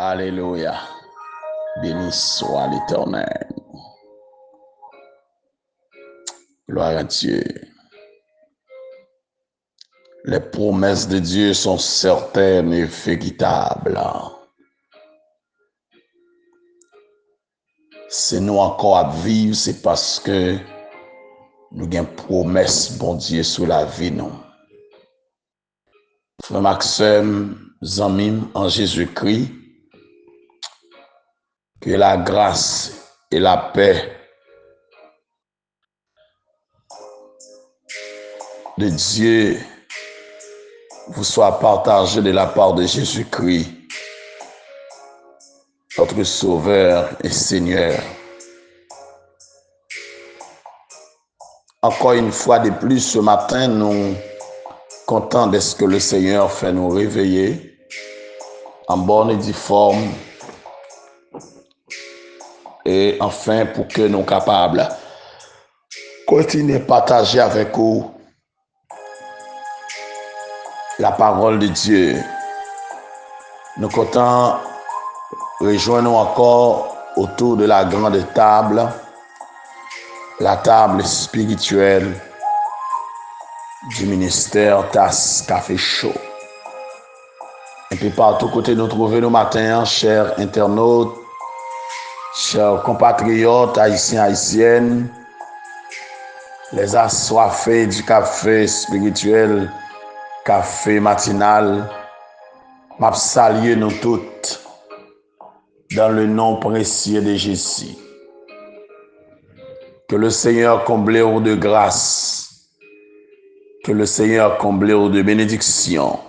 Alléluia. Béni soit l'Éternel. Gloire à Dieu. Les promesses de Dieu sont certaines et véritables. Si nous encore à vivre, c'est parce que nous avons une promesse, bon Dieu, sur la vie, non. Frère Maxime, Zamim, en Jésus-Christ, que la grâce et la paix de Dieu vous soient partagées de la part de Jésus-Christ, notre Sauveur et Seigneur. Encore une fois de plus, ce matin, nous contents de ce que le Seigneur fait nous réveiller en bonne et due forme et enfin pour que nous capables continuer à partager avec vous la parole de Dieu. Nous comptons rejoindre encore autour de la grande table, la table spirituelle du ministère Tasse Café Chaud. Et puis partout côté nous trouvons nos matins, chers internautes, chers compatriotes, haïtiens, haïtiennes, les assoiffés du café spirituel, café matinal, m'a salué nous toutes dans le nom précieux de Jésus. Que le Seigneur comble ou de grâce, que le Seigneur comble ou de bénédiction,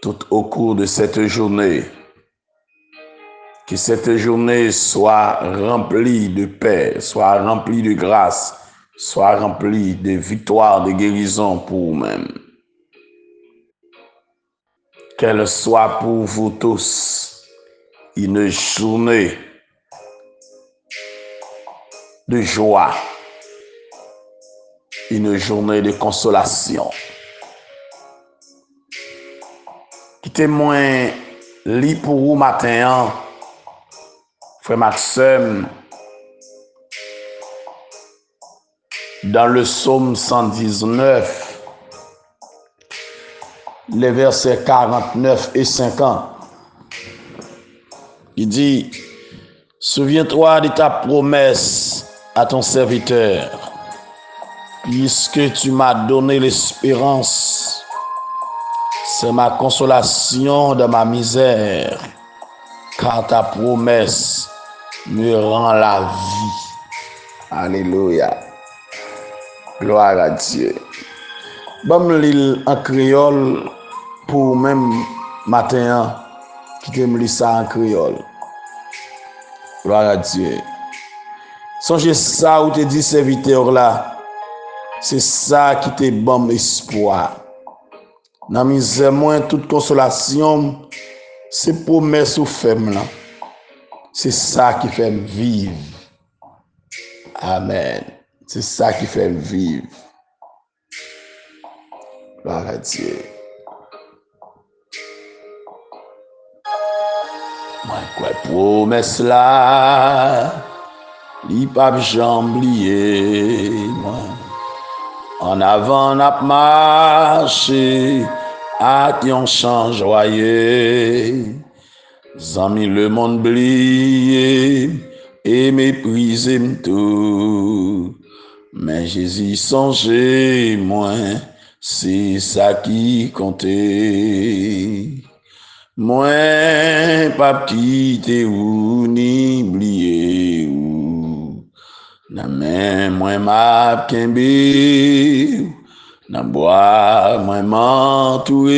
tout au cours de cette journée. Que cette journée soit remplie de paix, soit remplie de grâce, soit remplie de victoire, de guérison pour vous-même. Qu'elle soit pour vous tous une journée de joie, une journée de consolation. Quittez-moi lit pour vous matin, frère Maxime, dans le psaume 119, les versets 49 et 50. Il dit, souviens-toi de ta promesse à ton serviteur, puisque tu m'as donné l'espérance. C'est ma consolation dans ma misère, car ta promesse me rend la vie. Alléluia. Gloire à Dieu. Bon, l'île en créole pour même matin qui te me lit ça en créole. Gloire à Dieu. Songez ça où te dit serviteur là. C'est ça qui te bon espoir. Dans misère moins toute consolation, c'est promesse ou femme là. C'est ça qui fait vivre. Amen. C'est ça qui fait vivre. Gloire à Dieu. Moi, quoi, promesse là, li pas jamblier, moi. En avant, n'a marché, à qui on change joyeux. Zami le monde blié, et méprisé tout. Mais Jésus songeait moins, c'est ça qui comptait. Moi, pas quitter ou ni oublier ou. Na main, moi m'a kembe, na bois, moi m'entourer.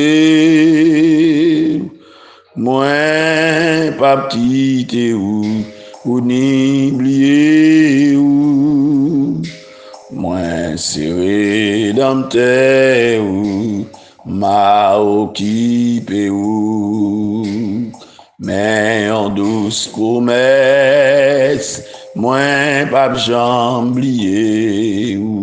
Moi, pas quitter ou ni oublier ou. Moi, serré dans terre ou m'a occupé ou. Mais en douce promesse, moi, pas jamblier ou.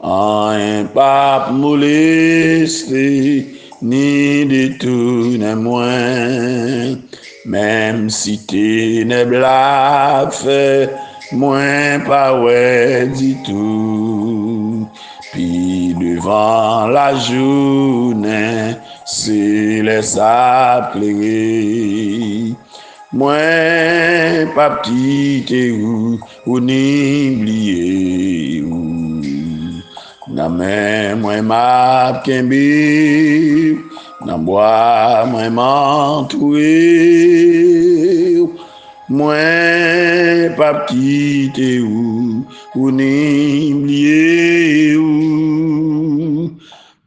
En pas molesté, ni détourne moins, même si ténèbres la fait, moins pas ouais du tout. Puis devant la journée, c'est les appeler. Moi, pas quitter ou n'oublier ou. Nan men mwen map kembe, nan bois mwen mantouye, mwen pap kite ou n'oublier ou.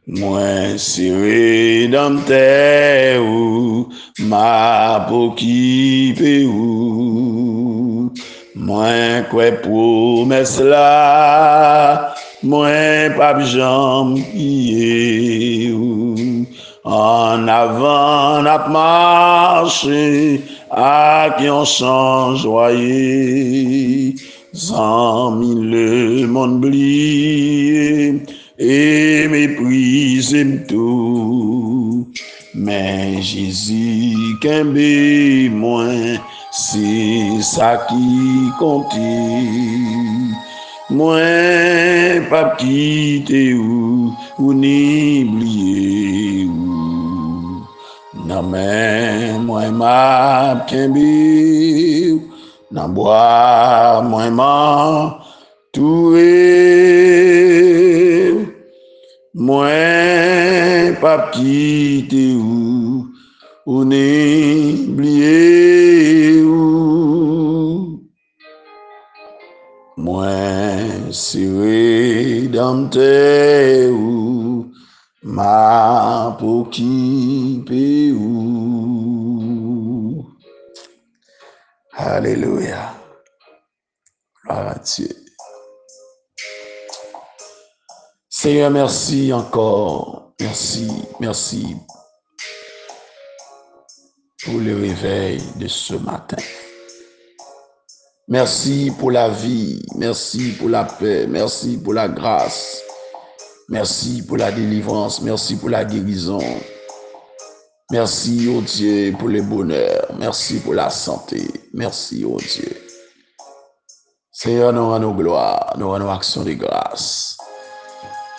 Mwen sire dans terre ou m'a occupé ou. Mwen kwe promesse la, mwen pap jam piye ou. En avant nap marché ak yon chan joye, zanmi le monde bliye et méprise tout. Mais Jésus kembe moins, c'est ça qui compte. Moins pas quitter ou n'oublier ou. Nan men moins m'a kembe, nan bois moins m'a toué. Moins pas quitter ou n'oublier ou. Moins serré dans terre ou m'a occupé ou. Alléluia. Gloire à Dieu. Seigneur, merci encore. Merci pour le réveil de ce matin. Merci pour la vie, merci pour la paix, merci pour la grâce, merci pour la délivrance, merci pour la guérison. Merci, oh Dieu, pour le bonheur, merci pour la santé, merci, oh Dieu. Seigneur, nous rendons gloire, nous rendons action de grâce.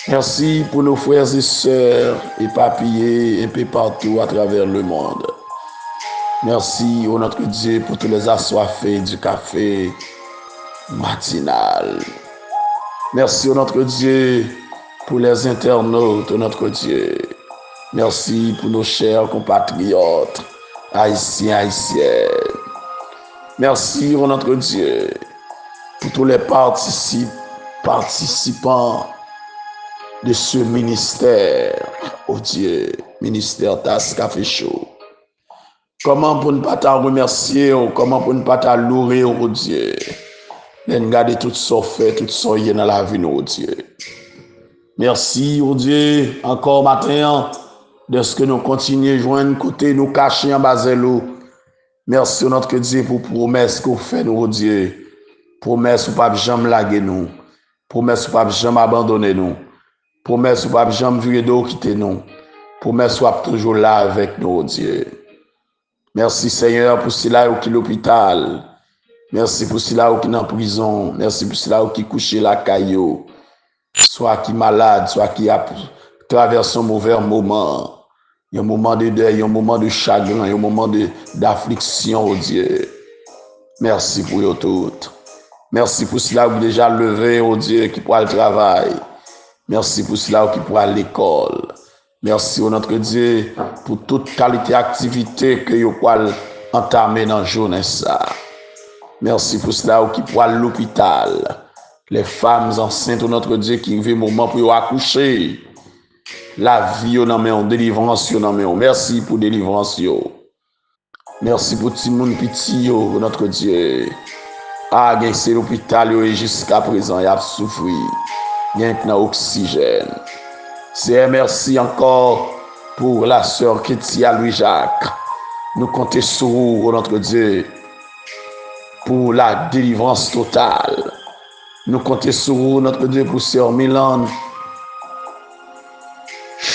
Merci pour nos frères et sœurs éparpillés un peu partout à travers le monde. Merci, oh notre Dieu, pour tous les assoiffés du café matinal. Merci, oh notre Dieu, pour les internautes, oh notre Dieu. Merci pour nos chers compatriotes, haïtiens, haïtiennes. Merci, oh notre Dieu, pour tous les participants de ce ministère, oh Dieu, ministère Tas Café Show. Comment pour ne pas t'en remercier, comment pour ne pas t'en louer, oh Dieu. Regarder tout ce fait, tout ce qui est dans la vie, oh Dieu. Merci, oh Dieu, encore matin, de ce que nous continuons à joindre côté, nous cacher en bas de l'eau. Merci, notre Dieu, pour promesse qu'on fait, nous, oh Dieu. Promesse pour pas jamais laguer nous. Promesse pour pas jamais abandonner nous. Promesse pour pas jamais virer d'eau quitter nous. Promesse pour toujours là avec nous, oh Dieu. Merci Seigneur pour cela qui est l'hôpital. Merci pour cela qui est en prison. Merci pour cela qui est couché la caillou. Soit qui est malade, soit qui a traversé un mauvais moment. Il y a un moment de deuil, il y a un moment de chagrin, il y a un moment d'affliction, oh Dieu. Merci pour eux toutes. Merci pour cela qui est déjà levé, oh Dieu, qui pourra le travail. Merci pour cela qui pourra l'école. Merci, oh notre Dieu, pour toute qualité d'activité que vous pouvez entamer dans la journée. Merci pour cela qui pourra l'hôpital. Les femmes enceintes, oh notre Dieu, qui vivent un moment pour accoucher. La vie, oh non, mais on délivrance, oh non, mais on. Merci pour délivrance, yo. Merci pour tout le monde petit, oh notre Dieu. Ah, c'est l'hôpital, yo, et jusqu'à présent, il a souffert. Il y a un oxygène. C'est merci encore pour la sœur Kétia Louis-Jacques. Nous comptons sur vous, notre Dieu, pour la délivrance totale. Nous comptons sur vous, notre Dieu, pour sœur Milan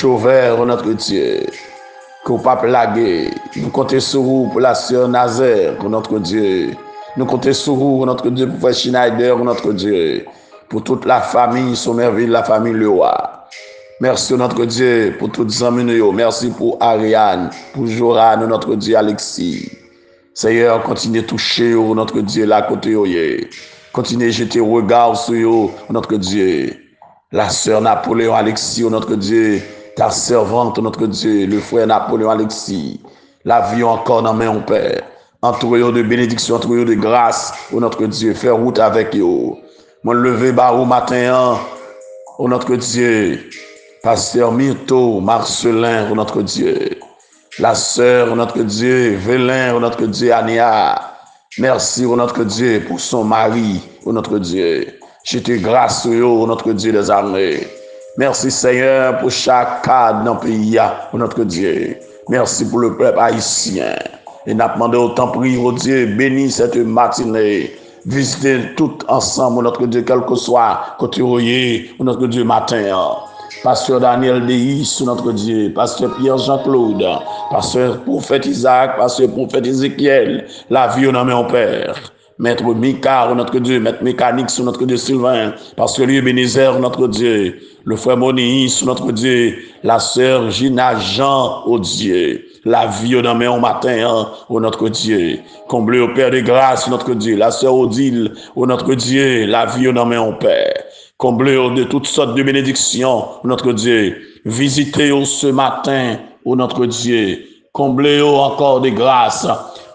Chauvert, notre Dieu. Qu'on pas plaguer. Nous comptons sur vous pour la sœur Nazaire, notre Dieu. Nous comptons sur vous, notre Dieu, pour Frère Schneider, notre Dieu. Pour toute la famille, Sommerville, la famille Leroy. Merci, notre Dieu, pour toutes les amis. Merci pour Ariane, pour Joran, notre Dieu, Alexis. Seigneur, continuez à toucher, notre Dieu, là côté. Continuez à jeter regard sur notre Dieu. La sœur Napoléon Alexis, notre Dieu. Ta servante, notre Dieu, le frère Napoléon Alexis, la vie encore dans main, Père. Entourez-vous de bénédictions, entourez-vous de grâce, notre Dieu. Faire route avec vous. Mon lever barreau matin, notre Dieu. Pasteur Myrto, Marcelin, notre Dieu. La sœur, notre Dieu, Vélin, notre Dieu, Ania. Merci, notre Dieu, pour son mari, notre Dieu. Je te grâce, notre Dieu des armées. Merci Seigneur pour chaque cadre dans le pays, notre Dieu. Merci pour le peuple haïtien. Et nous demandé autant prier au Dieu, bénis cette matinée. Visitez tout ensemble, notre Dieu, quel que soit côté notre Dieu matin. Pasteur Daniel Deis, notre Dieu. Pasteur Pierre Jean-Claude. Pasteur prophète Isaac. Pasteur prophète Ézéchiel. La vie au nom de mon Père. Maître Mika, notre Dieu, Maître Mécanique, sur notre Dieu Sylvain, Pasteur Ebenezer, notre Dieu, le frère Moni, sur notre Dieu, la sœur Gina Jean, au Dieu, la vie au nom au matin, au notre Dieu, comblé au Père de grâce, notre Dieu, la sœur Odile, au notre Dieu, la vie au nom au Père, comblé de toutes sortes de bénédictions, notre Dieu, visitez-vous ce matin, au notre Dieu, comblé encore de grâce.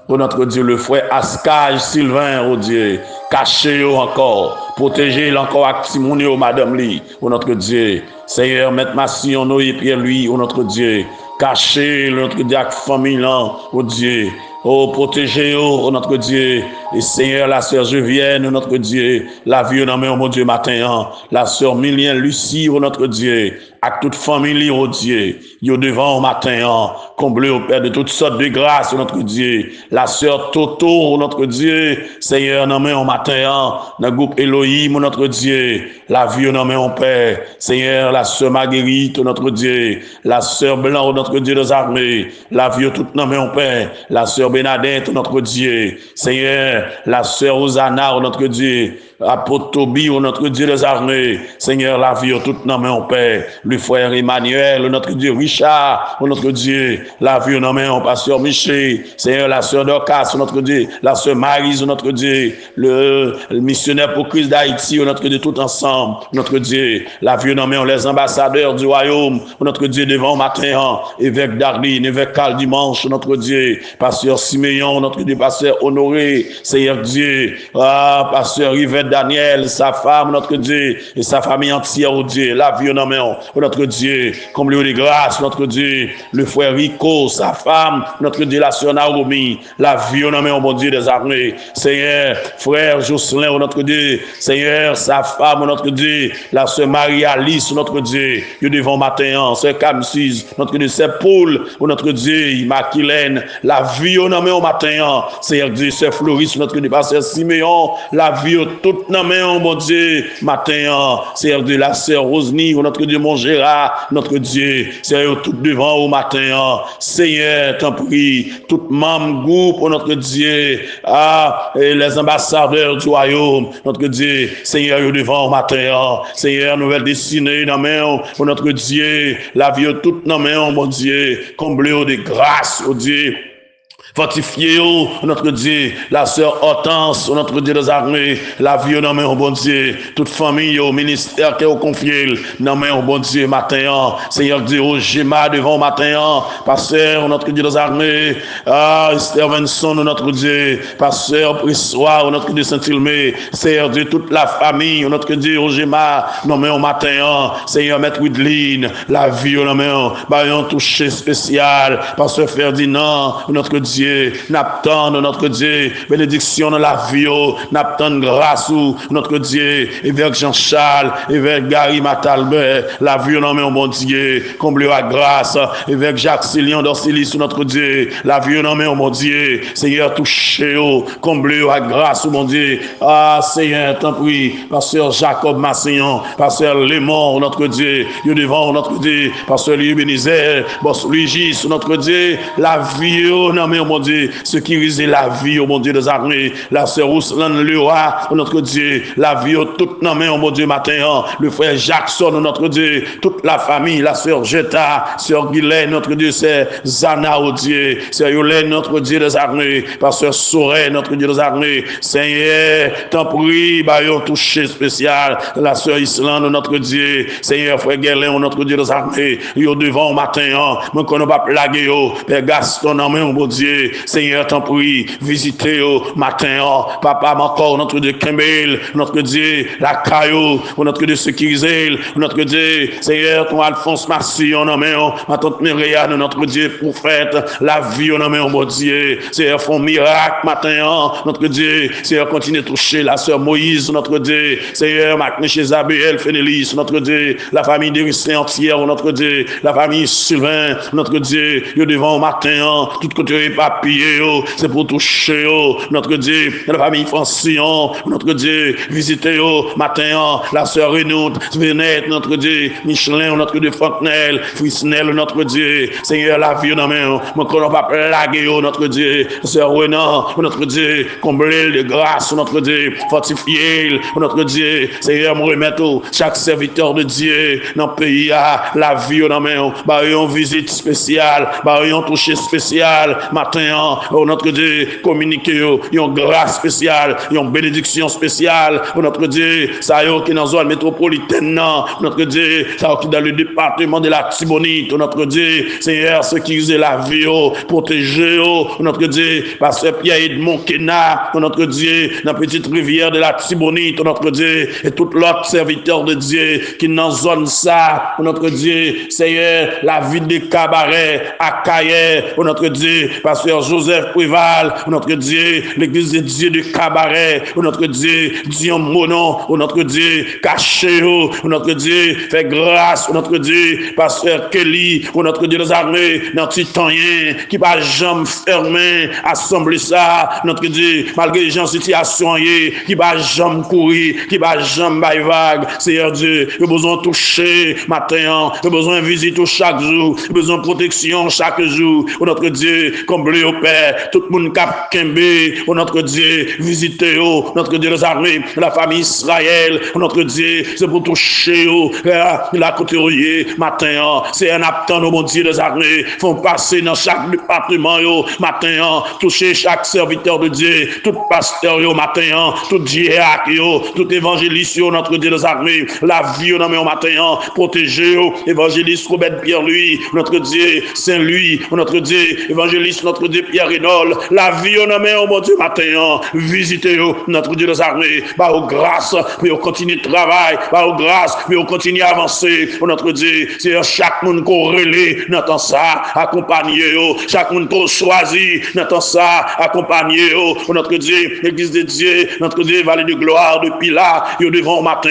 Oh notre Dieu, le frère Ascage Sylvain, oh Dieu, cachez-le encore, protégez-le encore avec Timounio, Madame Lee, oh notre Dieu, Seigneur, Maître Massion, Noé Pierre-Louis, oh notre Dieu, cachez-le, notre Dieu, avec famille, oh Dieu, oh protégez-le, oh notre Dieu, et Seigneur, la sœur Gevienne, oh notre Dieu, la vie, oh mon Dieu, matin, la sœur Milien Lucie, oh notre Dieu, avec toute famille, oh Dieu, yo devant au matin, comblé au Père de toutes sortes de grâces, notre Dieu. La sœur Toto, notre Dieu, Seigneur, nommé au matin, dans le groupe Elohim, notre Dieu. La vie, nommé au Père, Seigneur, la sœur Marguerite, notre Dieu. La sœur Blanc, notre Dieu des armées. La vie, toute nommé au Père. La sœur Bénadette, notre Dieu. Seigneur, la sœur Osana, notre Dieu. Apôtre Tobi, notre Dieu des armées. Seigneur, la vie, toute nommé au Père. Le frère Emmanuel, notre Dieu, Richard, notre Dieu, la vie, nommé au pasteur Michel, Seigneur, la sœur Dorcas, notre Dieu, la sœur Marise, notre Dieu, le missionnaire pour Christ d'Haïti, notre Dieu, tout ensemble, notre Dieu, la vie, nommé les ambassadeurs du royaume, notre Dieu, devant au matin, évêque Darline, évêque Carl Dimanche, notre Dieu, pasteur Siméon, notre Dieu, pasteur Honoré, Seigneur Dieu, pasteur Yvette Daniel, sa femme, notre Dieu, et sa famille entière, oh Dieu, la vie, nommé notre Dieu, comme le de grâce, notre Dieu, le frère Rico, sa femme, notre Dieu, la sœur Naomi, la vie, au nom, mon Dieu des armées, Seigneur, frère Jocelyn, notre Dieu, Seigneur, sa femme, notre Dieu, la sœur Marie-Alice, notre Dieu, Dieu devant matin, sœur Camsis, notre Dieu, c'est Paul, notre Dieu, Maquilène, la vie, au nom, au matin, Seigneur Dieu, c'est Floris, notre Dieu, pasteur Siméon, la vie, toute nom, mon Dieu, matin, Seigneur Dieu, la sœur Rosny, notre Dieu, mon Gérard, notre Dieu, Seigneur, tout devant au matin, Seigneur, t'en prie, tout membre groupe, notre Dieu, et les ambassadeurs du royaume, notre Dieu, Seigneur, devant au matin, Seigneur, nouvelle destinée, dans main, notre Dieu, la vie, toute dans main, mon Dieu, comblé de grâce, oh Dieu. Fortifiez-vous, notre Dieu, la sœur Hortense, notre Dieu des armées, la vie, non, mais, oh bon Dieu, toute famille, au ministère qui est confié, non, mais, oh bon Dieu, matin, Seigneur Dieu, au Géma devant matin, pasteur, notre Dieu des armées, Esther Vincent, notre Dieu, pasteur Prissoir, notre Dieu Saint-Filmé, Seigneur Dieu, toute la famille, notre Dieu, au Géma, non, mais, au matin, Seigneur, Maître Widline, la vie, non, mais, un toucher spécial, pasteur Ferdinand, notre Dieu, Dieu, n'attend notre Dieu, bénédiction dans la vie, n'attend grâce, notre Dieu, évêque Jean-Charles, évêque Gary Matalbert, la vie non mais mon Dieu, comble à grâce, évêque Jacques Silion d'Orsilis, notre Dieu, la vie non mais mon Dieu, Seigneur, touché, comble à grâce, mon Dieu, ah Seigneur, tant pis, pasteur Jacob Massignon, pasteur Lémon, notre Dieu, Dieu devant, notre Dieu, pasteur Lieu Bénizer, boss Lugis, notre Dieu, la vie, non mais mon Dieu, ce qui risait la vie, mon Dieu des armées, la sœur Ouslan Leroy, notre Dieu, la vie, toute non mais mon Dieu matin, le frère Jackson, notre Dieu, toute la famille, la sœur Jetta, sœur Guylaine, notre Dieu, c'est Zana, oh Dieu, c'est Yolène, notre Dieu des armées, pasteur Sorel, notre Dieu des armées, Seigneur, t'en prie, bah, un touché spécial, la sœur Islande, notre Dieu, Seigneur, frère Guerlain, notre Dieu des armées, yo devant matin, mais qu'on n'a pas plagué, Père Gaston, non mais mon Dieu, Seigneur, t'en prie, visitez au matin, papa, encore, notre Dieu, Kembel, notre Dieu, la Caillou, notre Dieu, sécurisé, notre Dieu, Seigneur, ton Alphonse Massillon, non mais, ma tante Myriam, notre Dieu, prophète, la vie, non mais, mon Dieu, Seigneur, font miracle, matin, notre Dieu, Seigneur, continue de toucher la sœur Moïse, notre Dieu, Seigneur, Macné chez Abel, Fénélis, notre Dieu, la famille d'Éricien entière, notre Dieu, la famille Sylvain, notre Dieu, Dieu devant matin, tout côté papier, c'est pour toucher, notre Dieu, la famille Francillon, notre Dieu, visiter, matin, la sœur Renaud, Venette, notre Dieu, Michelin, notre Dieu, Fontenelle, Frisnel, notre Dieu, Seigneur, la vie, non, mais, mon corps pas plagué, notre Dieu, sœur Renan, notre Dieu, combler de grâce, notre Dieu, fortifier, notre Dieu, Seigneur, me remettre chaque serviteur de Dieu dans le pays, la vie, non, mais, bah, une visite spéciale, bah, un toucher spécial, matin, notre Dieu, communiquer, une grâce spéciale, une bénédiction spéciale, notre Dieu, ça y est, qui est dans la zone métropolitaine, notre Dieu, ça y est, qui est dans le département de la Tibonite, notre Dieu, Seigneur, ce qui est la vie, protéger, notre Dieu, pasteur Pierre Edmond Kena, notre Dieu, dans la petite rivière de la Tibonite, notre Dieu, et tout l'autre serviteur de Dieu, qui est dans la zone ça, notre Dieu, Seigneur, la ville des cabarets, à Caillet, notre Dieu, pasteur Joseph Préval, notre Dieu, l'église de Dieu de Cabaret, notre Dieu, Dion Monon, notre Dieu, caché, notre Dieu, fait grâce, notre Dieu, pasteur Kelly, notre Dieu des armées, notre titanien, qui va jamais fermer, assembler ça, notre Dieu, malgré les gens situation, qui va jamais courir, qui va jamais bailler vague, Seigneur Dieu, il a besoin de toucher, matin, il a besoin de visiter chaque jour, il a besoin de protection chaque jour, notre Dieu, comblé au Père, tout le monde cap Kembe, notre Dieu, visitez, notre Dieu des armées, la famille Israël, notre Dieu, c'est pour toucher, la couturier, matin, c'est un aptant, mon Dieu des armées, font passer dans chaque département, matin, toucher chaque serviteur de Dieu, tout pasteur, matin, tout diacre, tout évangéliste, notre Dieu des armées, la vie, au matin, protéger, évangéliste Robert Pierre-Louis, notre Dieu, Saint-Louis, notre Dieu, évangéliste, notre Dieu, Pierre Rénol, la vie, au mon Dieu, matin, visitez, notre Dieu des armées, bah, aux grâces, mais on continue de travail, bah, aux grâces, mais on continue à avancer, notre Dieu, c'est chaque monde qu'on relaie, n'entend ça, accompagner, chaque monde qu'on choisit, n'entend ça, accompagner, notre Dieu, l'église de Dieu, notre Dieu, vallée de gloire, depuis là, yo devant matin,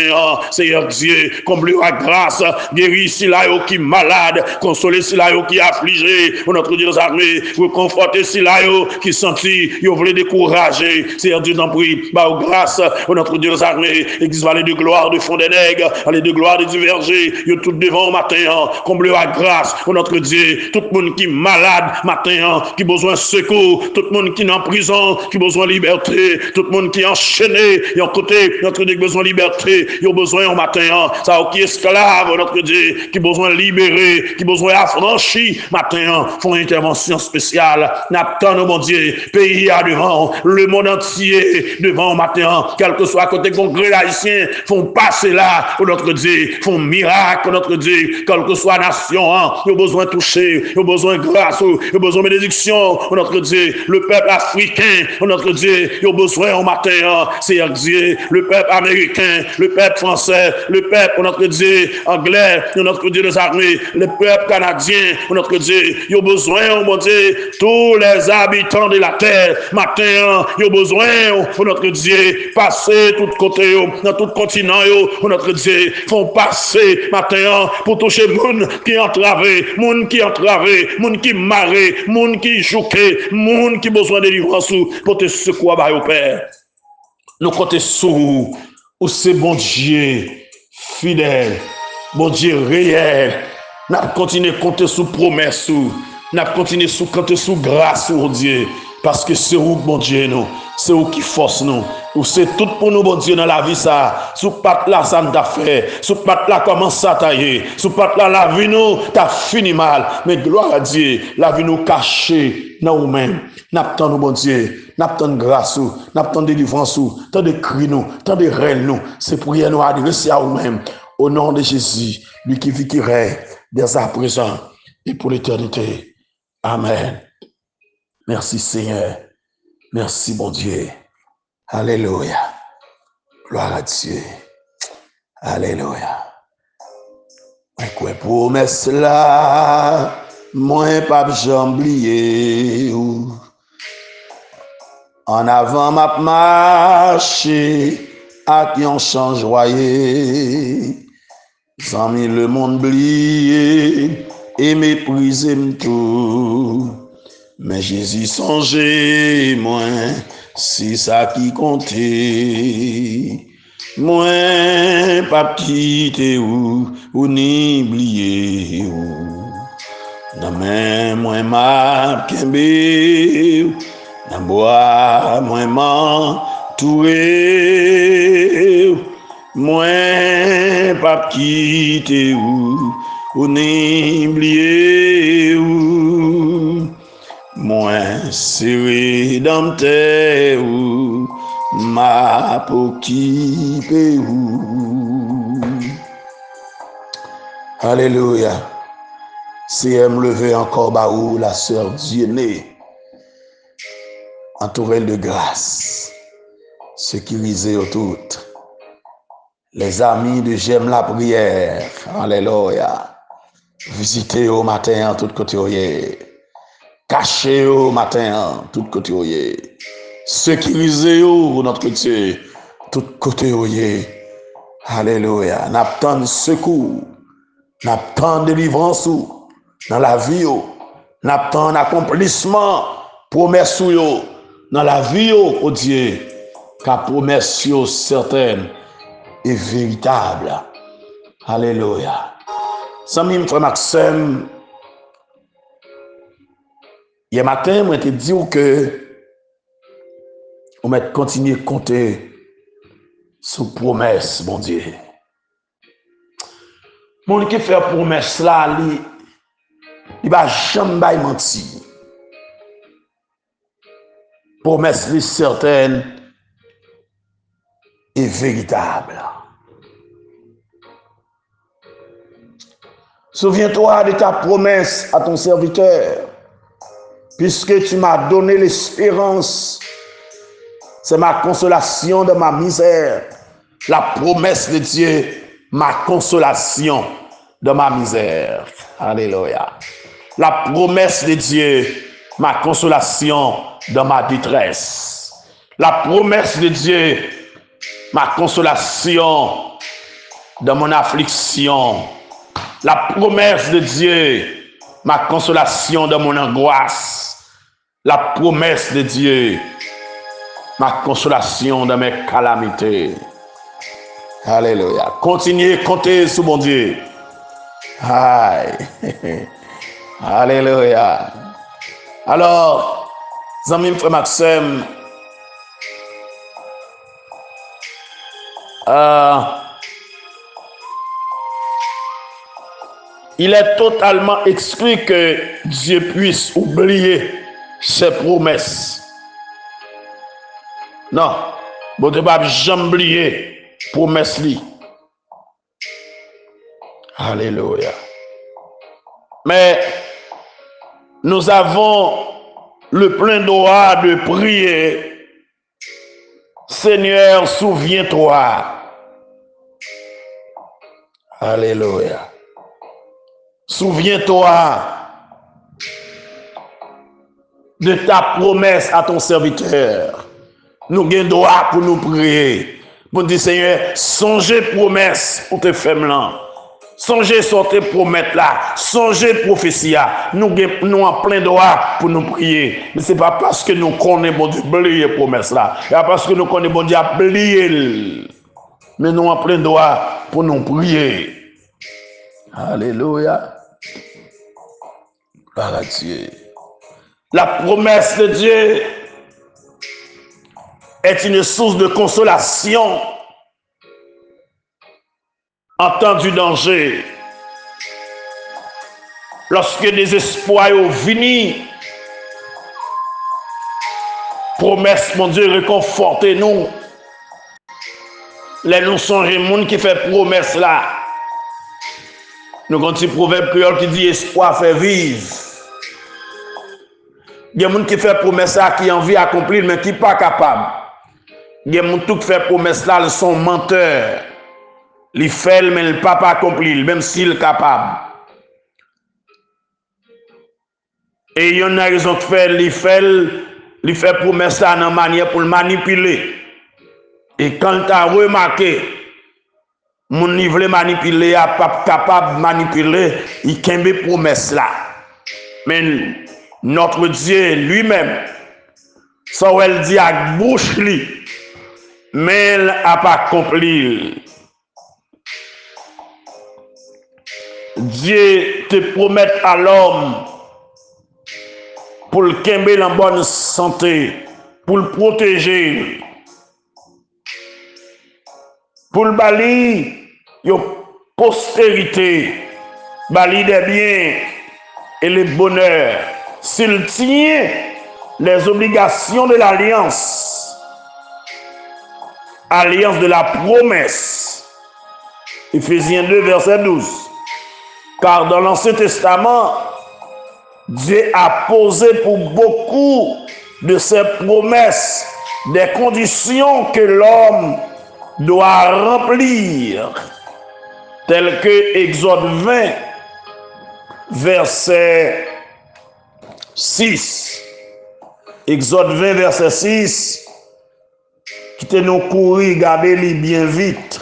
Seigneur Dieu, comble à grâce, guéris si là, qui est malade, consoler si là, qui est affligé, notre Dieu des armées, reconforter si là, qui sentit, yo voulait décourager, Seigneur Dieu, d'en prie, bah, aux grâces, notre Dieu des armées, l'église vallée de gloire, de fond des nègres, vallée de gloire des divergés, yo tout devant matin, comble à grâce, notre Dieu, tout le monde qui est malade, matin, qui a besoin de secours, tout le monde qui est en prison, qui a besoin de liberté, tout le monde qui est enchaîné, et en côté, notre Dieu, qui a besoin de liberté, il a besoin en matin, ça, qui est esclave, notre Dieu, qui a besoin de libérer, qui a besoin d'affranchir, matin, font une intervention spéciale, n'attendons, mon Dieu, pays à devant, le monde entier devant, matin, quel que soit côté congrès haïtien, font passer là, notre Dieu, font miracle, notre Dieu, quelle que soit nation, il a besoin de toucher, il a besoin de grâce, il a besoin de bénédiction, notre Dieu, le peuple africain, notre Dieu, il a besoin en matin, c'est Dieu, le peuple américain, le peuple français, le peuple, notre Dieu, anglais, notre Dieu des armées, le peuple canadien, notre Dieu, il a besoin, mon Dieu, tout tous les habitants de la terre, matin, ils ont besoin, pour notre Dieu, passer tout côté, dans tout continent, pour notre Dieu, font passer, matin, pour toucher moun qui entravé, moun qui marré, moun qui joué, moun qui besoin de délivrance, pour te secouer, au Père. Nous comptons sur vous, ou c'est bon Dieu, fidèle, bon Dieu réel. Nous continuons à compter sur promesses, nous continuons à compter sur grâce, oh Dieu, parce que c'est vous, bon Dieu, nous, c'est vous qui force nous. Ou c'est tout pour nous, bon Dieu, dans la vie, ça. Sous pat là, ça nous a fait. Sous pat là, comment ça taillé. Sous pat là, la vie, nous, t'as fini mal. Mais gloire à Dieu, la vie nous cachée dans nous-mêmes. N'attend nous, bon Dieu. N'attend grâce, n'attend délivrance, tant de cris, nous, tant de rêves, nous. C'est pour nous adresser à nous-mêmes. Au nom de Jésus, lui qui vit, qui règne, dès à présent et pour l'éternité. Amen. Merci, Seigneur. Merci, bon Dieu. Alléluia. Gloire à Dieu. Alléluia. Quoi promesse là, moi pas j'oublié. En avant m'a marché, à qui on change joyeux. Sans le monde blié et mépriser tout. Mais Jésus songeait moins. C'est ça qui comptait. Moi, pas quitter ou ni oublier ou. Dans même moi m'a kembe, dans bois moi m'entourer. Moi, pas quitter ou ni oublier ou. Moi, serré dans terre ou ma poquipé ou. Alléluia. C'est me lever encore baou la sœur Dieudonné, entourée de grâce, sécurisée autour. Les amis de J'aime la prière, alléluia. Visitez au matin en tout côté. Caché au matin, tout côté oyé. Sécurisé au notre Dieu, tout côté oyé. Alléluia. N'attend secours, n'attend délivrance dans la vie, n'attend accomplissement, promesse dans la vie, oh Dieu, car promesse certaine et véritable. Alléluia. Samim frère Maxime, hier matin, je te dis que on va continuer à compter sur promesse, mon Dieu. Mon qui fait promesse là, il va jamais mentir. Promesse certaine et véritable. Souviens-toi de ta promesse à ton serviteur. Puisque tu m'as donné l'espérance, c'est ma consolation de ma misère. La promesse de Dieu, ma consolation de ma misère. Alléluia. La promesse de Dieu, ma consolation de ma détresse. La promesse de Dieu, ma consolation de mon affliction. La promesse de Dieu, ma consolation de mon angoisse. La promesse de Dieu, ma consolation de mes calamités. Alléluia. Continuez à compter sur mon Dieu. Aïe. Alléluia. Alors, amis, frère Maxime, il est totalement exclu que Dieu puisse oublier ses promesses. Non, bon Dieu ne va jamais oublier promesse li. Alléluia. Mais nous avons le plein droit de prier. Seigneur, souviens-toi. Alléluia. Souviens-toi de ta promesse à ton serviteur. Nous avons droit pour nous prier. Pour dire, Seigneur, songez promesse pour te faire là. Songez sur tes promesses là. Songez prophétie. Nous en plein droit pour nous prier. Mais ce n'est pas parce que nous connaissons bon Dieu oublier promesse là. C'est parce que nous connaissons bon Dieu oublier. Mais nous en plein droit pour nous prier. Alléluia. Gloire à Dieu. La promesse de Dieu est une source de consolation en temps du danger. Lorsque des espoirs viennent, promesse, mon Dieu, réconfortez-nous. Les nous songeons, monde qui fait promesse là. Nous avons un petit proverbe créole qui dit espoir fait vivre. Il y a des gens qui fait promesse là, qui ont envie d'accomplir, mais qui ne sont pas capables. Il y a des gens qui fait promesse là, ils sont menteurs. Ils font, mais ils ne peuvent pas accomplir, même s'ils sont capables. Et il y en a raison de faire, ils font promesse là dans une manière pour le manipuler. Et quand tu as remarqué, mon qui veut manipuler, n'est pas capable de manipuler, il kembe promesse là. Mais notre Dieu lui-même, ça elle dit à bouche lui, mais elle n'a pas accompli. Dieu te promet à l'homme pour le kembe en bonne santé, pour le protéger, pour le bali, yo postérité, bali des biens et le bonheur. S'il tient les obligations de l'alliance, alliance de la promesse, Éphésiens 2, verset 12. Car dans l'Ancien Testament, Dieu a posé pour beaucoup de ses promesses des conditions que l'homme doit remplir, telles que Exode 20, verset 6. Exode 20, verset 6. Quittez nous courir, gardez-les bien vite.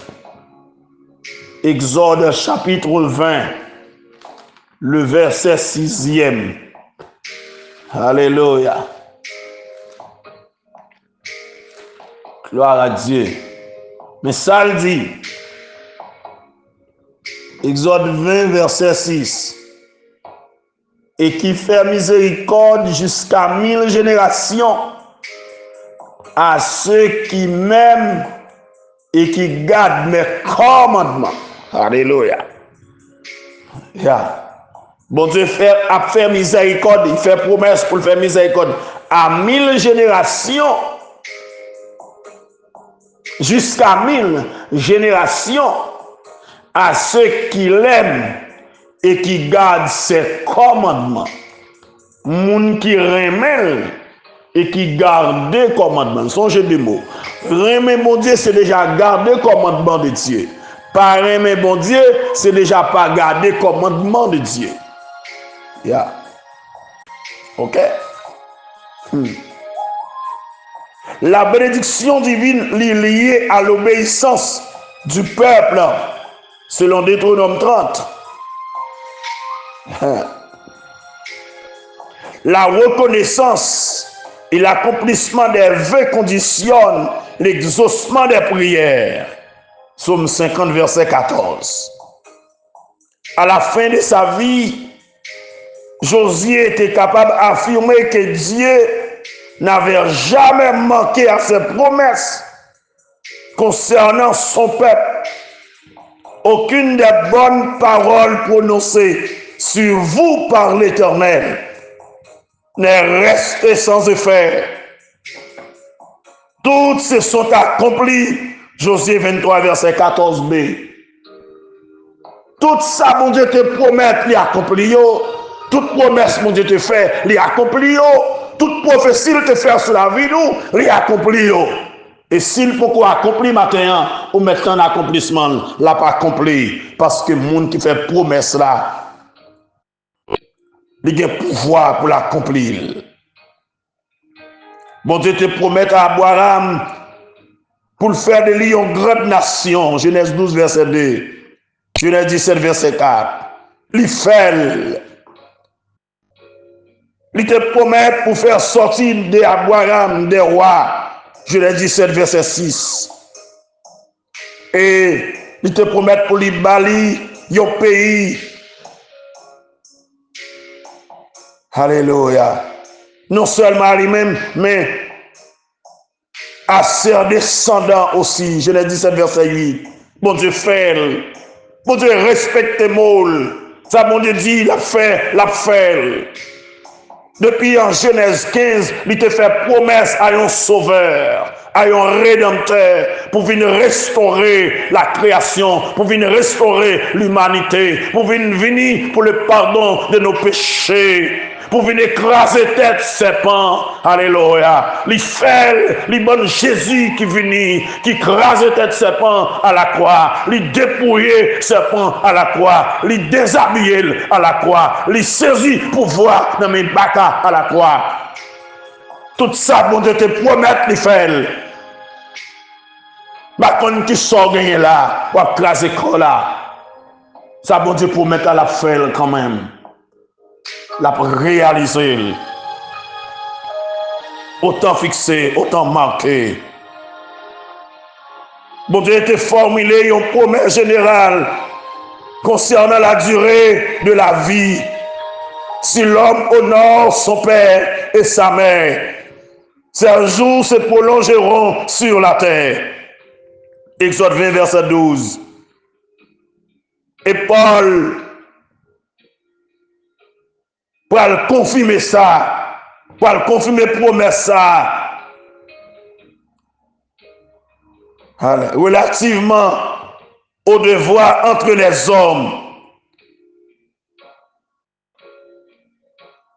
Exode chapitre 20, le verset 6e. Alléluia. Gloire à Dieu. Mais ça le dit. Exode 20, verset 6. Et qui fait miséricorde jusqu'à 1000 générations à ceux qui m'aiment et qui gardent mes commandements. Alléluia. Yeah. Bon Dieu a fait miséricorde, il fait promesse pour faire miséricorde à 1000 générations, jusqu'à 1000 générations à ceux qui l'aiment et qui gardent ses commandements. Moun qui remet et qui garde les commandements. Songez des mots. Remet mon Dieu, c'est déjà garder le commandement de Dieu. Pas remet mon Dieu, c'est déjà pas garder le commandement de Dieu. Yeah. Ok? La bénédiction divine est liée à l'obéissance du peuple, selon Deutéronome 30. La reconnaissance et l'accomplissement des vœux conditionnent l'exaucement des prières. Psaume 50, verset 14. À la fin de sa vie, Josué était capable d'affirmer que Dieu n'avait jamais manqué à ses promesses concernant son peuple. Aucune des bonnes paroles prononcées sur vous par l'Éternel n'est restée sans effet. Toutes se sont accomplies. Josué 23, verset 14b. Tout ça, mon Dieu te promet, il accomplit. Toute promesse, mon Dieu te fait, il accomplit. Toute prophétie, il te fait sur la vie, il accomplit. Et s'il faut accomplir maintenant, ou mettre en accomplissement, l'a pas accompli. Parce que le monde qui fait promesse là, il a pouvoir pour l'accomplir. Bon Dieu te promet à Abraham pour le faire de lui une grande nation. Genèse 12, verset 2. Genèse 17, verset 4. Il fait. Il te promet pour faire sortir d'Abraham des rois. Genèse 17, verset 6. Et il te promet pour lui bâtir un pays. Alléluia. Non seulement lui-même, mais à ses descendants aussi. Genèse 17, verset 8. Bon Dieu fait. Bon Dieu respecte tes mots. Ça, bon Dieu dit, l'a fait. Depuis en Genèse 15, il te fait promesse à un sauveur, à un rédempteur, pour venir restaurer la création, pour venir restaurer l'humanité, pour venir pour le pardon de nos péchés, pour venir écraser tête serpent. Alléluia. Il fait, il bon Jésus qui vient, qui écrase tête serpent à la croix, il dépouiller serpent à la croix, il déshabiller à la croix, il saisit pouvoir dans mes baka à la croix. Tout ça, bon Dieu te promet, il fait. Par contre, qui sort gagner là, ou à craser là. Ça, bon Dieu promet à la faire quand même. La réaliser. Autant fixé, autant marqué. Bon Dieu te formulé une promesse générale concernant la durée de la vie. Si l'homme honore son père et sa mère, ses jours se prolongeront sur la terre. Exode 20, verset 12. Et Paul, pour confirmer ça, pour confirmer promesse ça, relativement au devoir entre les hommes.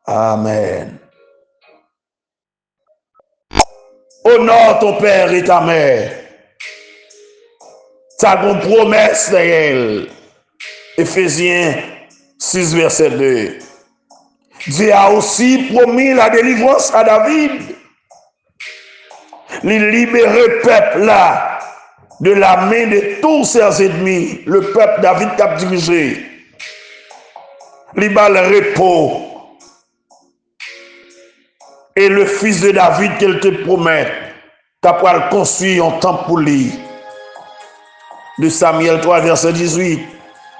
Amen. Honore ton père et ta mère. Ça a une promesse d'elle. Éphésiens 6, verset 2. Dieu a aussi promis la délivrance à David. Il libérer le peuple là de la main de tous ses ennemis. Le peuple David a dirigé. Il bat le repos. Et le fils de David qu'elle te promet, tu as construit un temple pour lui. De Samuel 3, verset 18.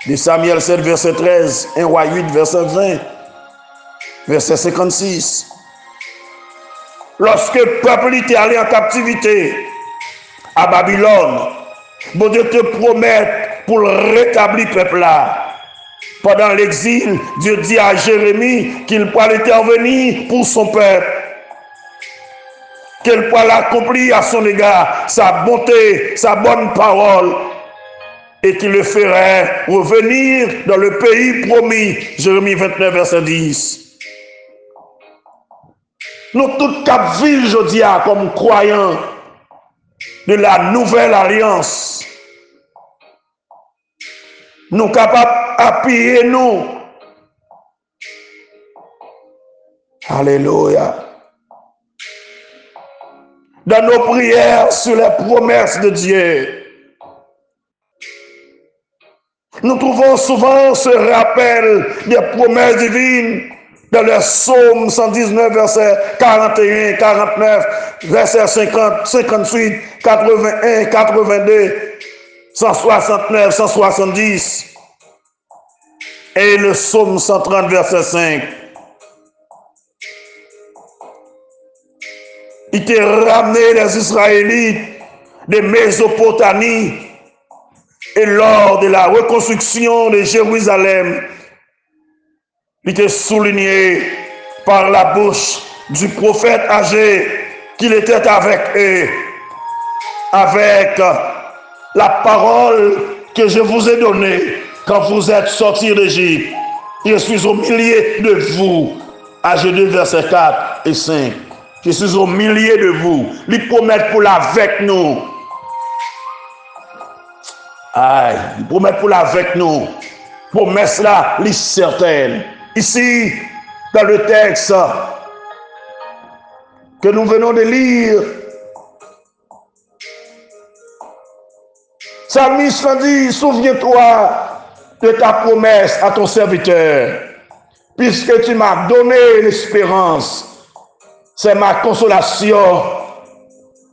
De Samuel 7, verset 13. 1 roi 8, verset 20. Verset 56. Lorsque le peuple était allé en captivité à Babylone, bon Dieu te promet pour rétablir le peuple là. Pendant l'exil, Dieu dit à Jérémie qu'il pourrait intervenir pour son peuple. Qu'il pourrait accomplir à son égard sa bonté, sa bonne parole. Et qu'il le ferait revenir dans le pays promis. Jérémie 29, verset 10. Nous tous cap vivre aujourd'hui comme croyants de la nouvelle alliance. Nous capables d'appuyer nous. Alléluia. Dans nos prières sur les promesses de Dieu. Nous trouvons souvent ce rappel des promesses divines dans le psaume 119, verset 41, 49, verset 50, 58, 81, 82, 169, 170 et le psaume 130, verset 5. Il t'a ramené les Israélites de Mésopotamie et lors de la reconstruction de Jérusalem, il était souligné par la bouche du prophète âgé qu'il était avec eux, avec la parole que je vous ai donnée quand vous êtes sortis d'Égypte. Je suis au milieu de vous. Âgé 2, verset 4 et 5. Je suis au milieu de vous. Il promet pour avec nous. Aïe, il promet pour avec nous. Promesse là, est certaine. Ici, dans le texte que nous venons de lire. Psalmiste dit, souviens-toi de ta promesse à ton serviteur, puisque tu m'as donné l'espérance. C'est ma consolation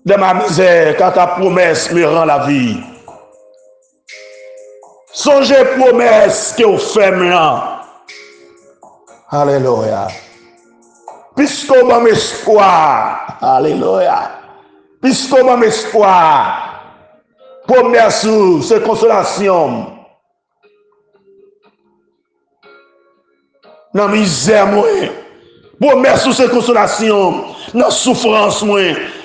de ma misère, car ta promesse me rend la vie. Songez promesse que vous faites maintenant. Alléluia. Puisqu'on m'a espoir. Alléluia. Puisqu'on m'a espoir. Promesse, c'est consolation. Dans la misère, moi. Promesse, c'est consolation. Dans la souffrance, moi.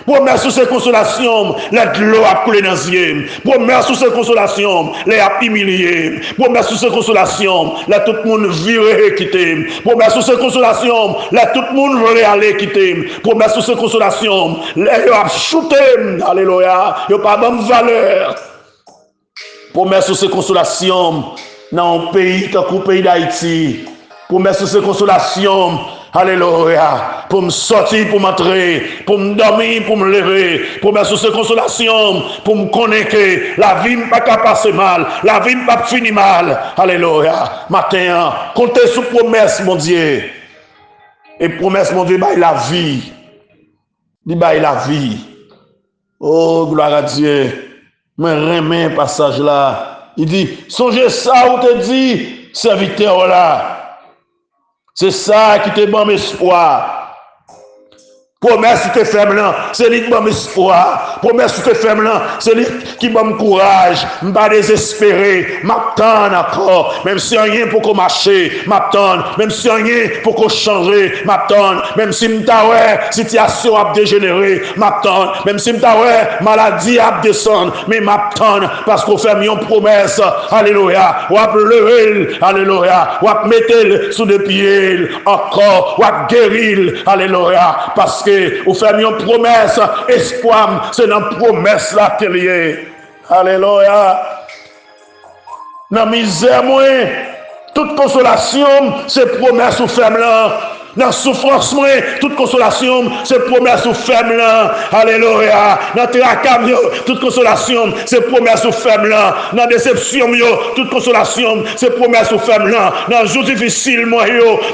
Promesse, c'est consolation. La l'eau a coulé dans les yeux. Promesse, c'est consolation. Les a humilié. Promesse, c'est consolation. Là, tout le monde viré quitter. Promesse, c'est consolation. Là, tout le monde veut aller quitter. Promesse, c'est consolation. Là, il a shooté. Alléluia. Il n'y a pas de valeur. Promesse, c'est consolation. Dans un pays comme le pays d'Haïti. Promesse, c'est consolation. Alléluia. Pour me sortir, pour m'entrer, pour me dormir, pour me lever, pour me sous consolation, pour me connaître que la vie ne pas passer mal, la vie ne pas finir mal. Alléluia. Matin, comptez sur promesse, mon Dieu. Et promesse, mon Dieu, il la vie. Il la vie. Oh, gloire à Dieu. Mais remets passage là. Il dit, songez ça ou te dit, serviteur là. C'est ça qui te donne espoir. Promesse qui te fait maintenant, c'est lui qui donne espoir. Promesse qui te fait maintenant, c'est lui qui donne courage. Je ne pas désespérer. M'attendre encore. Même si rien pour qu'on marche, m'attendre. Même si rien pour qu'on change, m'attendre. Même si la situation a dégénéré, m'attendre. Même si la maladie a descendre, mais m'attendre. Parce qu'on fait une promesse. Alléluia. Ou à lever. Alléluia. Ou à mettre sous des pieds. Encore. Ou à guérir. Alléluia. Parce que vous faites une promesse, espoir, c'est dans la promesse là qu'il y est. Alléluia. Dans la misère, moi, toute consolation, c'est promesse ou femme là. Dans la souffrance, moi, toute consolation, c'est promesse ou femme là. Alléluia. Dans la tracam, toute consolation, c'est promesse ou femme là. Dans la déception, toute consolation, c'est promesse ou femme là. Dans le jour difficile, moi,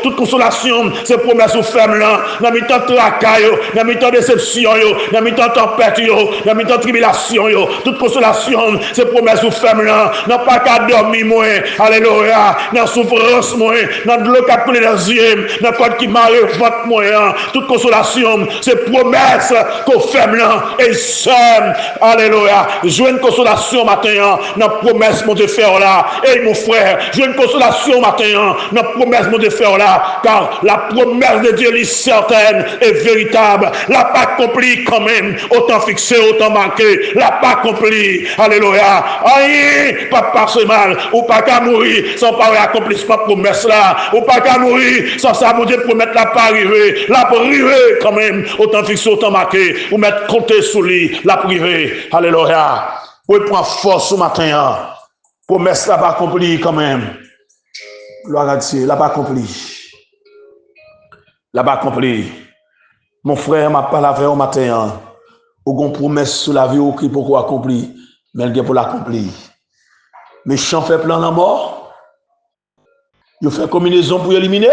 toute consolation, c'est promesse ou femme là. Dans le mi-temps tracas, dans le mi-temps déception, dans le mi-temps tempête, dans le mi-temps tribulation, toute consolation, c'est promesse ou femme là. Dans pas qu'à dormir, moi. Alléluia. Dans la souffrance, moi. Dans l'eau qui a coulé dans les yeux, dans quoi qui Marie, votre moyen, toute consolation, c'est promesse qu'on fait là et seul. Alléluia. J'ai une consolation matin, dans promesse mon Dieu faire là. Et mon frère, j'ai une consolation matin, dans promesse mon Dieu faire là. Car la promesse de Dieu est certaine et véritable. L'a pas accompli quand même. Autant fixé, autant manqué. L'a pas accompli. Alléluia. Rien, pas passer mal. Ou pas qu'à mourir sans pas accomplir cette promesse là. Ou pas qu'à mourir sans ça, mon Dieu promet la pas arriver, la priver quand même, autant fixé, autant marqué, ou mettre compter sous lui, la priver. Alléluia. Ou prendre force ce matin, promesse la pas accomplie quand même. Gloire à Dieu, la pas accomplie. La pas accomplie. Mon frère m'a parlé avec au matin, ou une promesse sur la vie ou qui pour accomplir, mais elle est pour l'accomplir. Méchant fait plan la mort, il fait combinaison pour éliminer.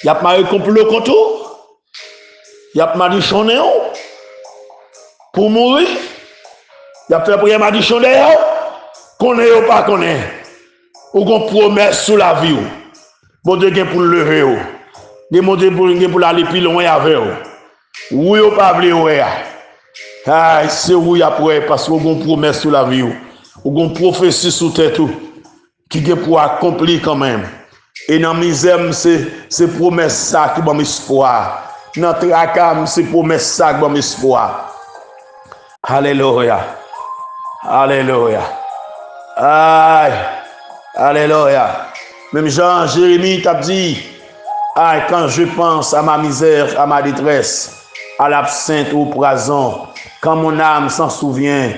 Il y a pas eu complot contre vous. Il y a pas dit pour mourir. Il y a fait prière m'a dit connaît ou pas connaît. Ou qu'on promesse sur la vie. Bon Dieu pour le lever. Bon Dieu pour aller plus loin avec vous. Oui ou pas vle ah c'est oui après parce qu'on a promesse sur la vie. Ou qu'on prophétie sur tête qui est pour accomplir quand même. Et dans la misère, c'est promesse ça qui m'a espoir. Dans le tracam, c'est promesse ça qui m'a espoir. Alléluia. Alléluia. Aïe. Alléluia. Même Jean, Jérémie t'a dit, aïe, quand je pense à ma misère, à ma détresse, à l'absinthe ou au poison, quand mon âme s'en souvient,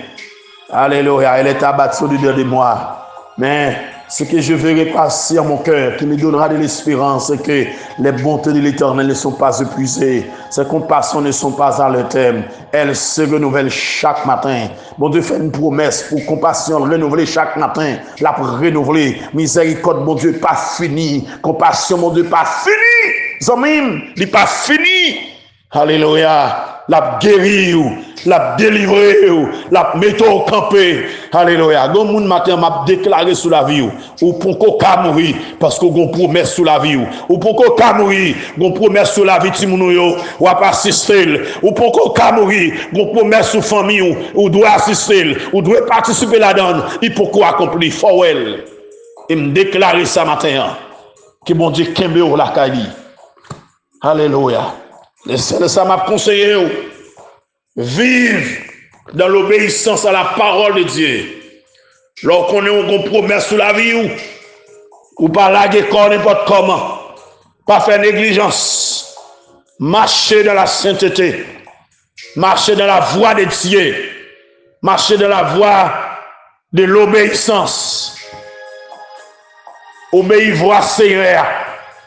alléluia, elle est abattue au-dedans de moi. Mais ce que je verrai passer en mon cœur, qui me donnera de l'espérance, c'est que les bontés de l'Éternel ne sont pas épuisées, ses compassions ne sont pas à leur terme, elles se renouvellent chaque matin. Bon Dieu fait une promesse pour compassion renouvelée chaque matin, la renouveler, miséricorde, mon Dieu, pas fini, compassion, mon Dieu, pas fini, Zomim, il n'est pas fini. Alléluia. La guérir, la délivrer, la mettre au campé. Alléluia. Gon moun matin m'a déclaré sous la vie ou pour qu'on ka mourir parce que gon promesse sous la vie ou pour qu'on ka mourir, gon promesse sous la vie ti moun yo ou pas assister ou pour qu'on ka mourir, gon promesse sous famille ou doit assister ou doit participer là-dedans, il pourquoi accomplir forwell. Et me déclarer ça matin que bon Dieu kembe ou la kali. Alléluia. Ça m'a conseillé, vivre dans l'obéissance à la parole de Dieu. Lorsqu'on est une promesse sur la vie, ou pas laguer corps n'importe comment, pas faire négligence, marcher dans la sainteté, marcher dans la voie de Dieu, marcher dans la voie de l'obéissance. Obéir, voir Seigneur,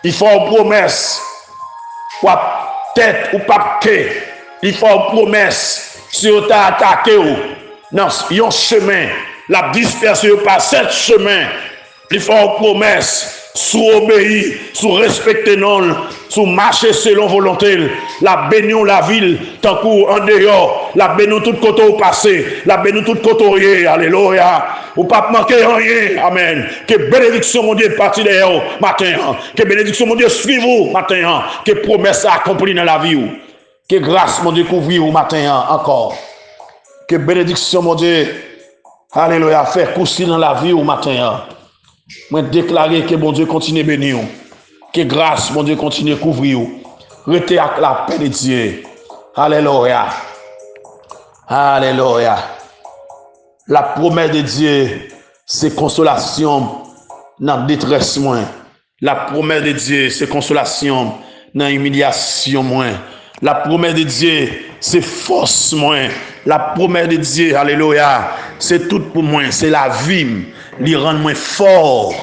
il faut une promesse. Tête ou pas que il faut une promesse si on t'a attaqué non un chemin la disperser par cet chemin il faut une promesse sous obéir sous respecter non sous marcher selon volonté la bénir la ville tant qu'en dehors la bénir tout côté au passé la bénir tout côté alléluia ou pas manquer rien amen que bénédiction mon Dieu partie de matin que bénédiction mon Dieu suive vous matin que promesse accomplie dans la vie que grâce mon Dieu couvrir au matin encore que bénédiction mon Dieu alléluia faire coucher dans la vie au matin moi déclarer que mon Dieu continue bénir que grâce mon Dieu continue couvrir restez avec la paix de Dieu alléluia alléluia. La promesse de Dieu, c'est consolation dans détresse moins. La promesse de Dieu, c'est consolation dans humiliation moins. La promesse de Dieu, c'est force moins. La promesse de Dieu, alléluia, c'est tout pour moi, c'est la vie. Il rend moins fort.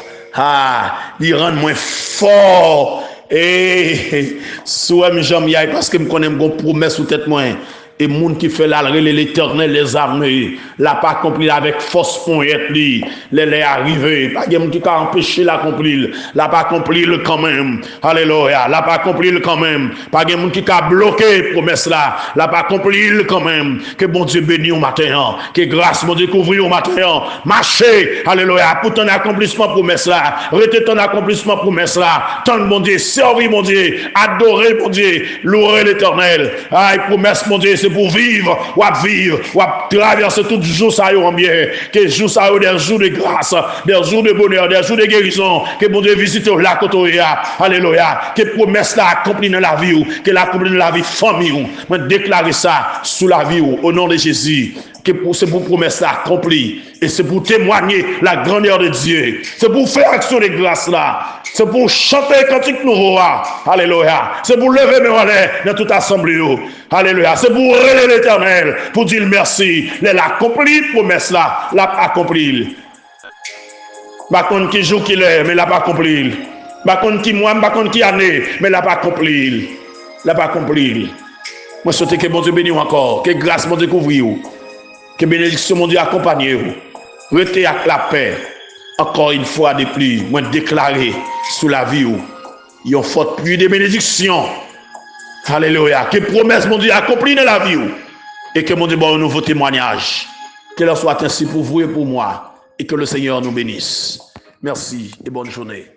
Il rend moins fort. Et soit j'aime parce que je connais une promesse sous tête moins. Et moun qui fait l'Éternel les armées, l'a pas accompli avec force pointe li, les arrivé, pas de moun qui a empêché l'accomplir, l'a pas accompli quand même. Alléluia, l'a pas accompli quand même. Pas de moun qui a bloqué promesse là, l'a pas accompli quand même. Que bon Dieu bénisse au matin, que grâce mon Dieu couvre au matin. Marchez, alléluia, pour ton accomplissement promesse là, retenez ton accomplissement promesse là. Tant mon Dieu, servir mon Dieu, adorer mon Dieu, louer l'Éternel. Ah, promesse mon Dieu, c'est pour vivre, ou traverser tout jour ça en bien, que jour ça des jours de grâce, des jours de bonheur, des jours de guérison, que bon Dieu visite là côté alléluia, que promesse là accomplie dans la vie, que l'accomplie dans la vie famille, moi déclarer ça sous la vie au nom de Jésus. Que c'est pour promesse là accomplie et c'est pour témoigner la grandeur de Dieu, c'est pour faire action de grâce là, c'est pour chanter cantique nouveau, alléluia, c'est pour lever mes mains dans toute assemblée, alléluia, c'est pour relayer l'Éternel, pour dire merci, l'accompli promesse là, l'a accompli. Par contre qui joue qu'il est, mais l'a pas accompli. Par contre qui mois, par contre qui année, mais l'a pas accompli. L'a pas accompli. Moi je souhaite que bon Dieu bénisse encore, que grâce mon Dieu couvre. Que bénédiction mon Dieu accompagne vous. Restez avec la paix. Encore une fois de plus, moi déclarer sous la vie où il y a une forte pluie de bénédiction. Alléluia. Que promesse mon Dieu accomplie dans la vie où. Et que mon Dieu bon un nouveau témoignage. Que l'on soit ainsi pour vous et pour moi. Et que le Seigneur nous bénisse. Merci et bonne journée.